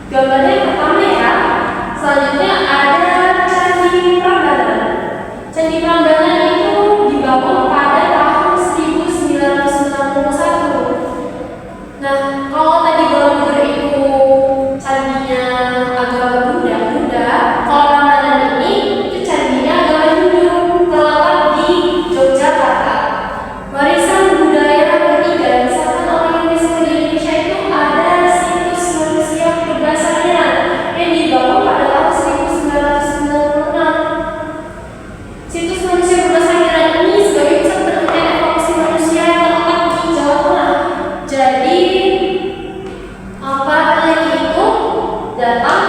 Gambarnya yang pertama ya. Selanjutnya ada Candi Prambanan. Candi Prambanan itu dibangun pada tahun 1961. Nah, kalau tadi Borobudur itu candinya agak Buddha, kalau Prambanan ini itu candinya agak Hindu, terletak di Yogyakarta. Warisan budaya ketiga misalkan oleh UNESCO di Indonesia itu ada situs manusia Purbasaria yang dibangun pada tahun 1996. Situs manusia Purbasaria ini sebagai pusat penelitian evolusi manusia yang terletak di Jawa Tengah. Jadi para peneliti itu datang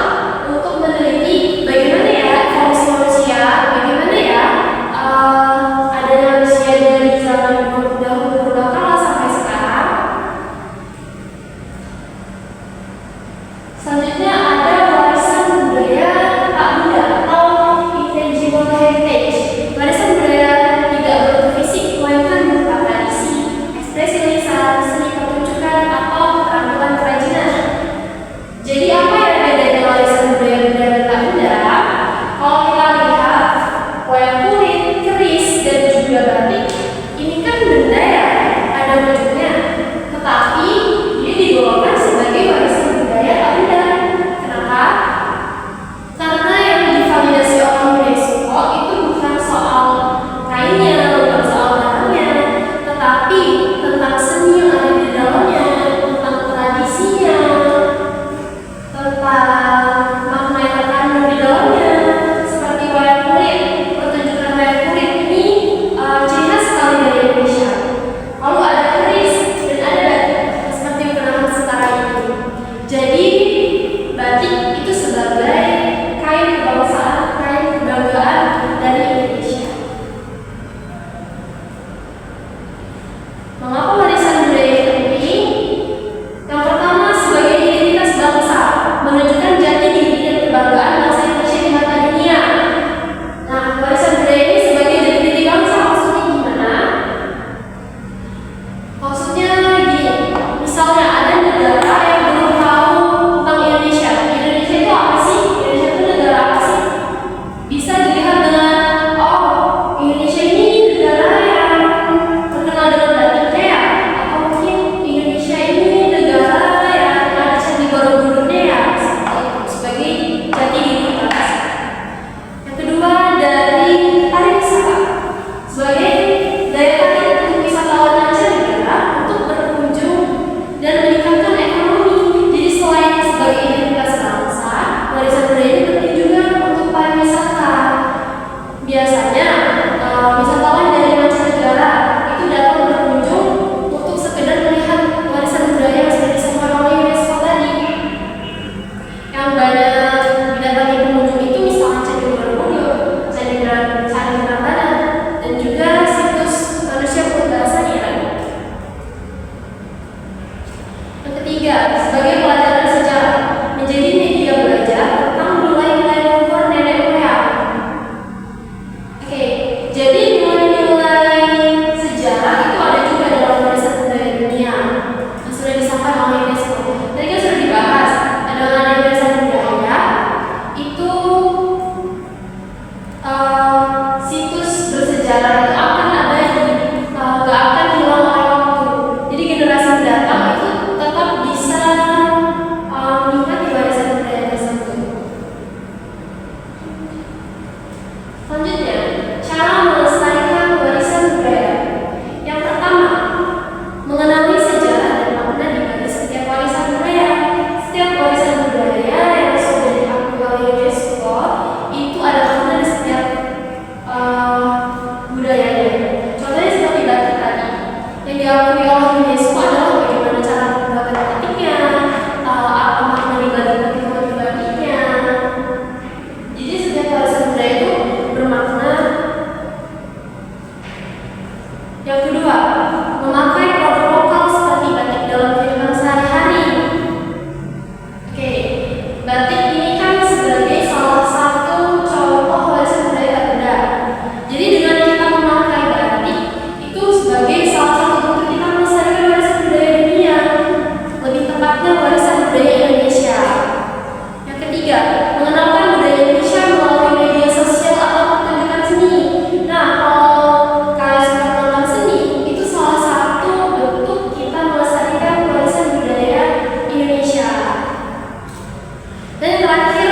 untuk meneliti bagaimana ya evolusi manusia, bagaimana ya adanya manusia dari zaman dahulu kala sampai sekarang. Selanjutnya ada warisan budaya tak benda atau intangible heritage. Warisan budaya tidak berupa fisik, melainkan berupa tradisi, ekspresi lisan, seni pertunjukan atau keterampilan kerajinan. Jadi apa yang bedanya warisan budaya tak benda? Kalau kita lihat wayang kulit, keris, dan juga batik, ini kan benda ya, ada wujudnya. Tetapi dia digolongkan sebagai warisan budaya tak benda. Kenapa? Karena yang divalidasi oleh UNESCO itu bukan soal kainnya, bukan soal barangnya, tetapi tentang seni yang ada di dalamnya, tentang tradisinya, tentang makna yang terkandung di dalamnya. Seperti wayang kulit, pertunjukan wayang kulit ini ciri khas sekali dari Indonesia. Lalu ada keris dan ada batik seperti kenamaan setara ini. Jadi batik itu sebagai kain kebangsaan, kain kebanggaan dari Indonesia. Mengapa warisan budaya itu penting? Yang pertama, sebagai identitas bangsa, menunjukkan jati diri dan kebanggaan bangsa Indonesia di mata dunia. Nah, warisan budaya ini sebagai jati diri bangsa maksudnya gimana? Maksudnya gini, misalnya ada negara yang belum tahu tentang Indonesia. Indonesia itu apa sih? Indonesia itu negara apa sih? Bisa dilihat dengan, oh, Indonesia ini negara yang terkenal dengan batiknya ya, atau mungkin Indonesia ini negara yang ada candi Borobudurnya ya, sebagai jati diri bangsa. Yang kedua, dari pariwisata sebagai daya tarik untuk wisatawan mancanegara untuk berkunjung dan meningkatkan ekonomi. Jadi selain sebagai identitas bangsa, warisan budaya ini penting juga untuk pariwisata. Biasanya wisatawan dari mancanegara itu datang berkunjung untuk sekedar melihat warisan budaya yang sudah disebutkan oleh UNESCO tadi. Yang banyak didatangi pengunjung itu misalnya Candi Borobudur, Candi Prambanan, dan juga situs manusia Purbasaria. Yang ketiga, sebagai pelajaran sejarah, menjadi media belajar tentang nilai-nilai luhur nenek moyang. Oke, jadi nilai-nilai sejarah itu ada juga dalam warisan budaya dunia yang sudah disampaikan oleh UNESCO. Tadi kan sudah dibahas, ada warisan budaya itu situs bersejarah itu akan abadi, gak akan hilang oleh waktu. Jadi generasi mendatang itu tetap bisa menikmati warisan budaya tersebut. Selanjutnya, cara melestarikan warisan budaya. Yang pertama, mengenali sejarah dan makna di balik setiap warisan budaya. Setiap warisan budaya yang sudah diakui oleh UNESCO itu ada makna di setiap budayanya. Contohnya seperti batik tadi, yang diakui oleh UNESCO adalah bagaimana cara pembuatan batiknya, apa makna di balik batiknya. Jadi setiap warisan budaya itu bermakna. Yang kedua, memakai produk lokal seperti batik dalam kehidupan sehari-hari. Oke, terakhir